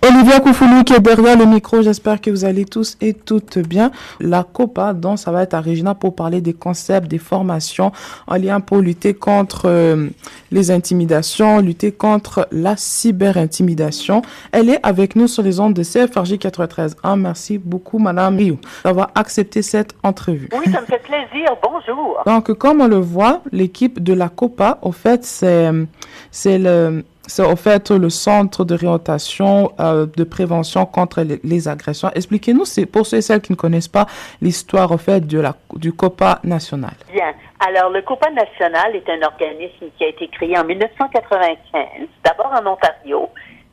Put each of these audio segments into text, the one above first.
Olivia Koufoulou qui est derrière le micro, j'espère que vous allez tous et toutes bien. La COPA, donc ça va être à Regina pour parler des concepts, des formations en lien pour lutter contre les intimidations, lutter contre la cyberintimidation. Elle est avec nous sur les ondes de CFRJ 93.1. Merci beaucoup Madame Rioux d'avoir accepté cette entrevue. Oui, ça me fait plaisir. Bonjour. Donc comme on le voit, l'équipe de la COPA, au fait, c'est au fait le centre de réorientation de prévention contre les agressions. Expliquez-nous, c'est pour ceux et celles qui ne connaissent pas l'histoire au fait du COPA national. Bien. Alors, le COPA national est un organisme qui a été créé en 1995, d'abord en Ontario.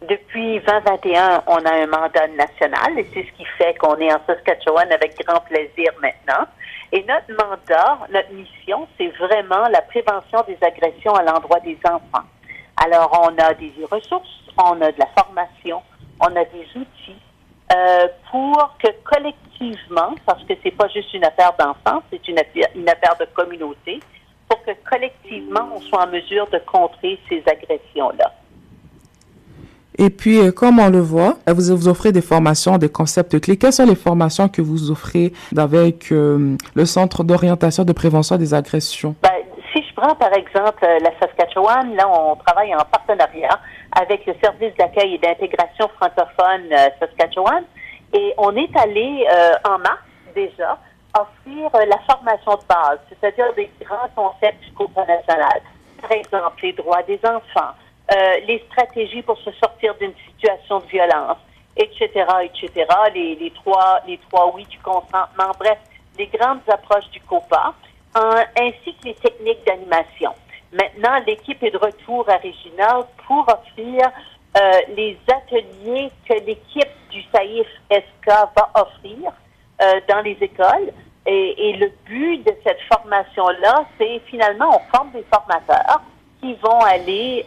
Depuis 2021, on a un mandat national et c'est ce qui fait qu'on est en Saskatchewan avec grand plaisir maintenant. Et notre mandat, notre mission, c'est vraiment la prévention des agressions à l'endroit des enfants. Alors, on a des ressources, on a de la formation, on a des outils pour que collectivement, parce que c'est pas juste une affaire d'enfants, c'est une affaire de communauté, pour que collectivement, on soit en mesure de contrer ces agressions-là. Et puis, comme on le voit, vous offrez des formations, des concepts clés. Quelles sont les formations que vous offrez avec le Centre d'orientation de prévention des agressions? Si je prends par exemple la Saskatchewan, là on travaille en partenariat avec le service d'accueil et d'intégration francophone Saskatchewan et on est allé en mars déjà offrir la formation de base, c'est-à-dire des grands concepts du COPA national. Par exemple, les droits des enfants, les stratégies pour se sortir d'une situation de violence, etc., etc., les trois oui du consentement, bref, les grandes approches du COPA. Ainsi que les techniques d'animation. Maintenant, l'équipe est de retour à Regina pour offrir les ateliers que l'équipe du SAIF-SK va offrir dans les écoles. Et le but de cette formation-là, c'est finalement, on forme des formateurs qui vont aller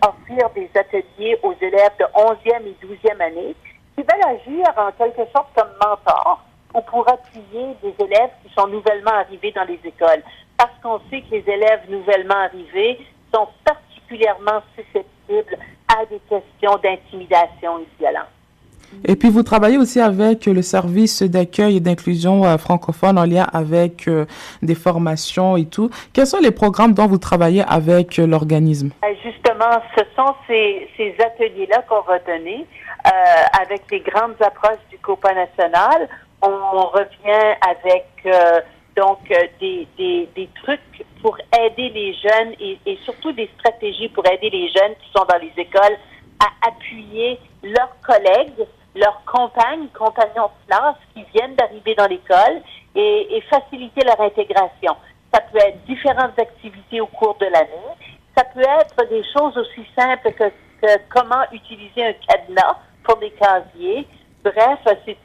offrir des ateliers aux élèves de 11e et 12e année qui veulent agir en quelque sorte comme mentors ou pour appuyer des élèves qui sont nouvellement arrivés dans les écoles. Parce qu'on sait que les élèves nouvellement arrivés sont particulièrement susceptibles à des questions d'intimidation et de violence. Et puis, vous travaillez aussi avec le service d'accueil et d'inclusion francophone en lien avec des formations et tout. Quels sont les programmes dont vous travaillez avec l'organisme? Justement, ce sont ces ateliers-là qu'on va donner avec les grandes approches du COPA national. On revient avec des trucs pour aider les jeunes et surtout des stratégies pour aider les jeunes qui sont dans les écoles à appuyer leurs collègues, leurs compagnons de classe qui viennent d'arriver dans l'école et faciliter leur intégration. Ça peut être différentes activités au cours de l'année. Ça peut être des choses aussi simples que comment utiliser un cadenas pour des casiers. Bref, c'est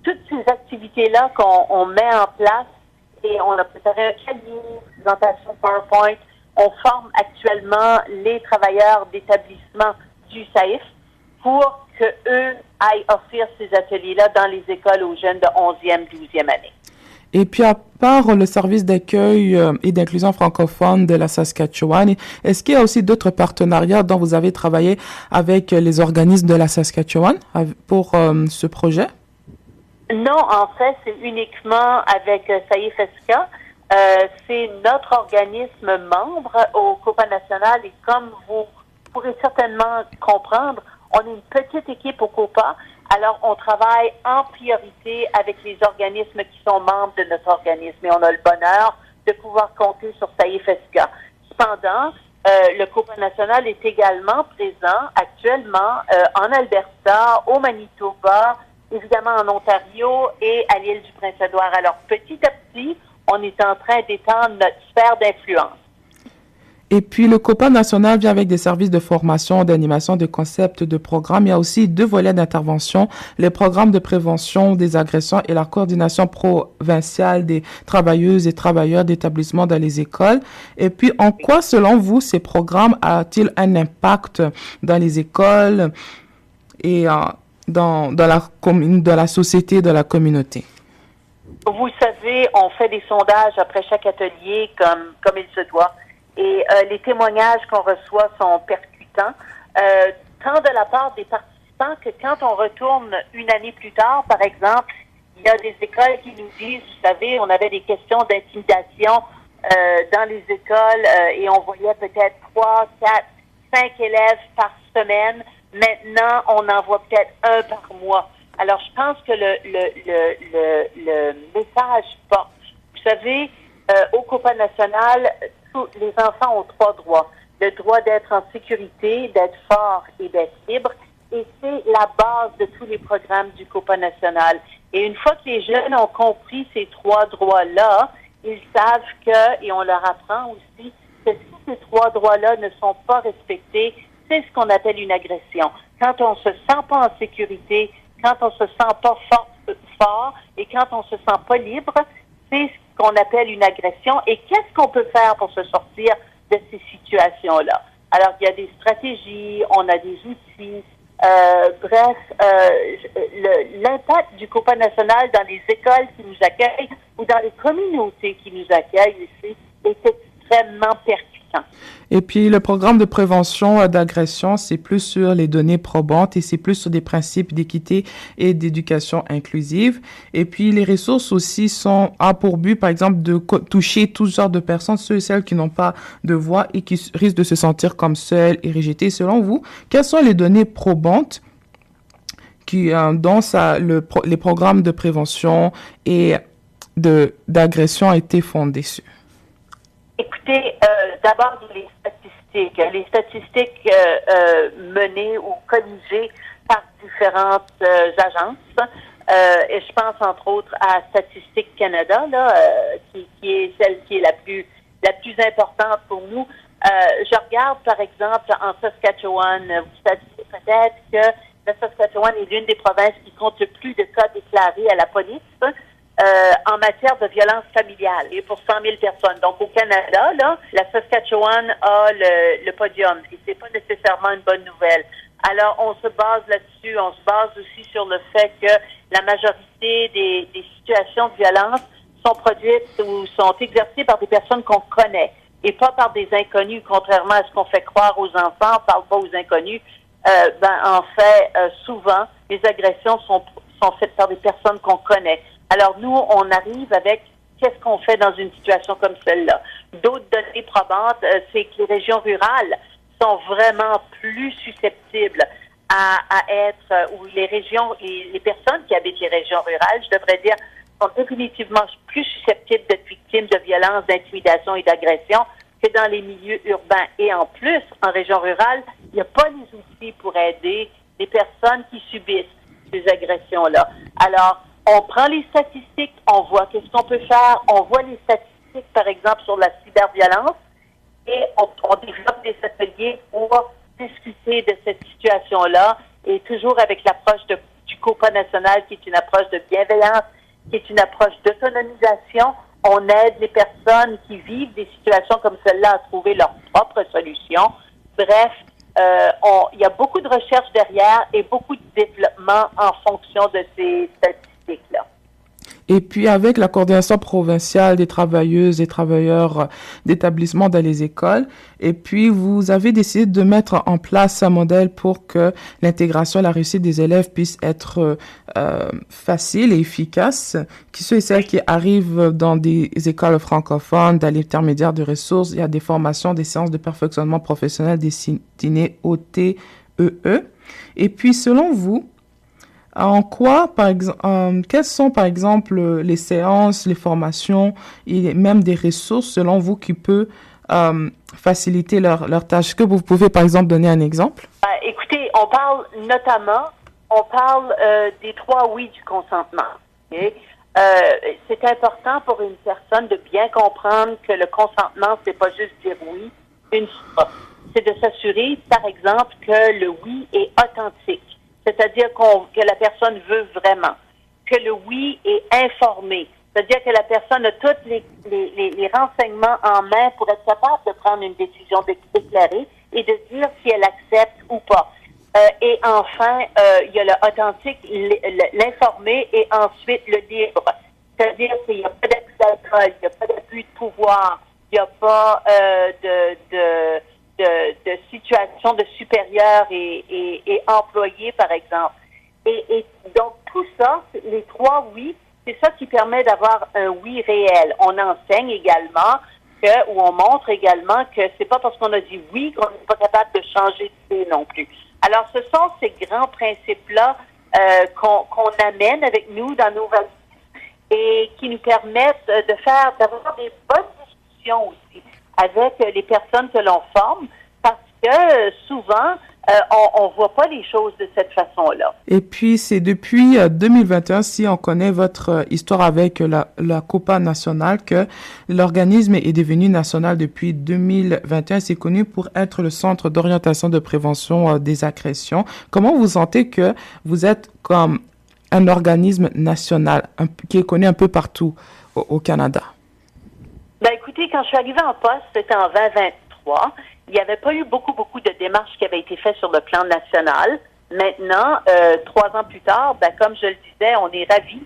toutes ces activités-là qu'on met en place et on a préparé un cahier, une présentation PowerPoint. On forme actuellement les travailleurs d'établissement du SAIF pour qu'eux aillent offrir ces ateliers-là dans les écoles aux jeunes de 11e, 12e année. Et puis, à part le service d'accueil et d'inclusion francophone de la Saskatchewan, est-ce qu'il y a aussi d'autres partenariats dont vous avez travaillé avec les organismes de la Saskatchewan pour ce projet? Non, en fait, c'est uniquement avec SAIF-SK. C'est notre organisme membre au COPA national et comme vous pourrez certainement comprendre, on est une petite équipe au COPA. Alors, on travaille en priorité avec les organismes qui sont membres de notre organisme et on a le bonheur de pouvoir compter sur SAIF-SK. Cependant, le COPA national est également présent actuellement en Alberta, au Manitoba, évidemment en Ontario et à l'île du Prince-Édouard. Alors, petit à petit, on est en train d'étendre notre sphère d'influence. Et puis, le COPA national vient avec des services de formation, d'animation, de concepts, de programmes. Il y a aussi 2 volets d'intervention, les programmes de prévention des agressions et la coordination provinciale des travailleuses et travailleurs d'établissements dans les écoles. Et puis, en quoi, selon vous, ces programmes ont-ils un impact dans les écoles et dans la société, dans la communauté? Vous savez, on fait des sondages après chaque atelier comme il se doit. Et les témoignages qu'on reçoit sont percutants. tant de la part des participants que quand on retourne une année plus tard, par exemple, il y a des écoles qui nous disent, vous savez, on avait des questions d'intimidation dans les écoles et on voyait peut-être 3, 4, 5 élèves par semaine. Maintenant, on en voit peut-être un par mois. Alors, je pense que le message porte. Vous savez, au Copa national, tous les enfants ont 3 droits. Le droit d'être en sécurité, d'être fort et d'être libre. Et c'est la base de tous les programmes du Copa national. Et une fois que les jeunes ont compris ces 3 droits-là, ils savent que, et on leur apprend aussi, que si ces 3 droits-là ne sont pas respectés, c'est ce qu'on appelle une agression. Quand on se sent pas en sécurité, quand on se sent pas fort et quand on se sent pas libre, c'est ce qu'on appelle une agression. Et qu'est-ce qu'on peut faire pour se sortir de ces situations-là? Alors, il y a des stratégies, on a des outils. L'impact du Copa national dans les écoles qui nous accueillent ou dans les communautés qui nous accueillent ici est extrêmement pertinent. Et puis, le programme de prévention d'agression, c'est plus sur les données probantes et c'est plus sur des principes d'équité et d'éducation inclusive. Et puis, les ressources aussi ont pour but, par exemple, de toucher tous sortes de personnes, ceux et celles qui n'ont pas de voix et qui risquent de se sentir comme seules et rejetées. Selon vous, quelles sont les données probantes dont les programmes de prévention et d'agression ont été fondés sur? Écoutez, d'abord, les statistiques. Les statistiques menées ou colligées par différentes agences. Et je pense, entre autres, à Statistique Canada, là, qui est celle qui est la plus importante pour nous. Je regarde, par exemple, en Saskatchewan, vous savez peut-être que la Saskatchewan est l'une des provinces qui compte le plus de cas déclarés à la police. En matière de violence familiale et pour 100 000 personnes. Donc, au Canada, là, la Saskatchewan a le podium et c'est pas nécessairement une bonne nouvelle. Alors, on se base là-dessus. On se base aussi sur le fait que la majorité des situations de violence sont produites ou sont exercées par des personnes qu'on connaît et pas par des inconnus, contrairement à ce qu'on fait croire aux enfants. On parle pas aux inconnus. En fait, souvent, les agressions sont faites par des personnes qu'on connaît. Alors, nous, on arrive avec qu'est-ce qu'on fait dans une situation comme celle-là. D'autres données probantes, c'est que les régions rurales sont vraiment plus susceptibles à être, ou les régions, les personnes qui habitent les régions rurales, je devrais dire, sont définitivement plus susceptibles d'être victimes de violences, d'intimidation et d'agression que dans les milieux urbains. Et en plus, en région rurale, il n'y a pas les outils pour aider les personnes qui subissent ces agressions-là. Alors, on prend les statistiques, on voit qu'est-ce qu'on peut faire, on voit les statistiques, par exemple, sur la cyberviolence, et on développe des ateliers pour discuter de cette situation-là, et toujours avec l'approche du Copa national, qui est une approche de bienveillance, qui est une approche d'autonomisation. On aide les personnes qui vivent des situations comme celle-là à trouver leur propre solution. Bref, il y a beaucoup de recherche derrière et beaucoup de développement en fonction de ces statistiques-là. Et puis, avec la coordination provinciale des travailleuses et travailleurs d'établissements dans les écoles, et puis vous avez décidé de mettre en place un modèle pour que l'intégration et la réussite des élèves puissent être facile et efficace, qui ceux et celles qui arrivent dans des écoles francophones, dans l'intermédiaire de ressources, il y a des formations, des séances de perfectionnement professionnel destinées au TEE. Et puis, selon vous, en quoi, par exemple, quelles sont, par exemple, les séances, les formations et même des ressources, selon vous, qui peuvent faciliter leur tâche? Est-ce que vous pouvez, par exemple, donner un exemple? Écoutez, on parle des 3 oui du consentement. Okay? C'est important pour une personne de bien comprendre que le consentement, c'est pas juste dire oui une fois. C'est de s'assurer, par exemple, que le oui est authentique. C'est-à-dire que la personne veut vraiment, que le oui est informé, c'est-à-dire que la personne a tous les renseignements en main pour être capable de prendre une décision éclairée et de dire si elle accepte ou pas. Et enfin, il y a le authentique, l'informé et ensuite le libre. C'est-à-dire qu'il n'y a pas d'abus d'alcool, il n'y a pas d'abus de pouvoir, il n'y a pas de situation de supérieur et employé, par exemple. Et donc, tout ça, les 3 oui, c'est ça qui permet d'avoir un oui réel. On enseigne également ou on montre également que c'est pas parce qu'on a dit oui qu'on n'est pas capable de changer d'idée non plus. Alors, ce sont ces grands principes-là qu'on amène avec nous dans nos valises et qui nous permettent d'avoir des bonnes discussions aussi avec les personnes que l'on forme, parce que souvent, on voit pas les choses de cette façon-là. Et puis, c'est depuis 2021, si on connaît votre histoire avec la COPA nationale, que l'organisme est devenu national depuis 2021. C'est connu pour être le centre d'orientation de prévention des agressions. Comment vous sentez que vous êtes comme un organisme national qui est connu un peu partout au Canada? Ben, écoutez, quand je suis arrivée en poste, c'était en 2023. Il n'y avait pas eu beaucoup de démarches qui avaient été faites sur le plan national. Maintenant, 3 ans plus tard, ben, comme je le disais, on est ravis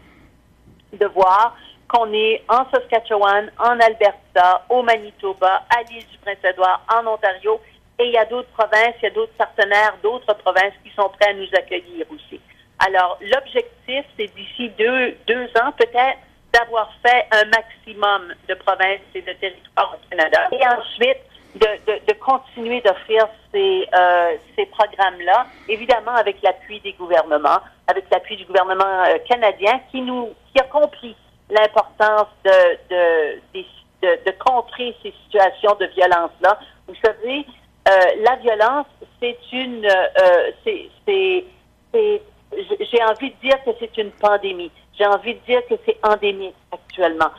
de voir qu'on est en Saskatchewan, en Alberta, au Manitoba, à l'île du Prince-Édouard, en Ontario, et il y a d'autres provinces, il y a d'autres partenaires, d'autres provinces qui sont prêts à nous accueillir aussi. Alors, l'objectif, c'est d'ici 2 ans, peut-être, d'avoir fait un maximum de provinces et de territoires au Canada. Et ensuite, de continuer d'offrir ces programmes-là, évidemment avec l'appui des gouvernements, avec l'appui du gouvernement canadien qui a compris l'importance de contrer ces situations de violence-là. Vous savez, la violence, j'ai envie de dire que c'est une pandémie. J'ai envie de dire que c'est endémique actuellement.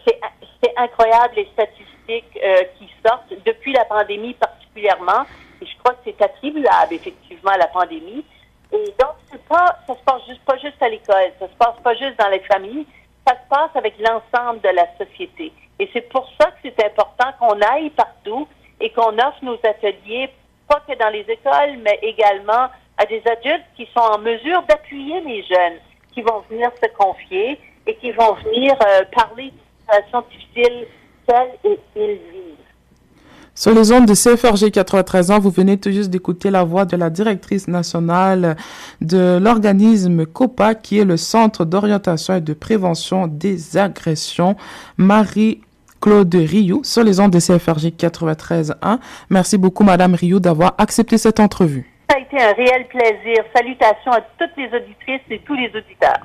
C'est incroyable les statistiques qui sortent depuis la pandémie particulièrement. Et je crois que c'est attribuable effectivement à la pandémie. Et donc ça se passe pas juste à l'école, ça se passe pas juste dans les familles, ça se passe avec l'ensemble de la société. Et c'est pour ça que c'est important qu'on aille partout et qu'on offre nos ateliers, pas que dans les écoles, mais également à des adultes qui sont en mesure d'appuyer les jeunes, qui vont venir se confier et qui vont venir parler de situations difficiles qu'elles et ils vivent. Sur les ondes de CFRG 93 ans, vous venez tout juste d'écouter la voix de la directrice nationale de l'organisme COPA, qui est le Centre d'orientation et de prévention des agressions, Marie-Claude Rioux, sur les ondes de CFRG 93.1. Merci beaucoup, Madame Rioux, d'avoir accepté cette entrevue. Ça a été un réel plaisir. Salutations à toutes les auditrices et tous les auditeurs.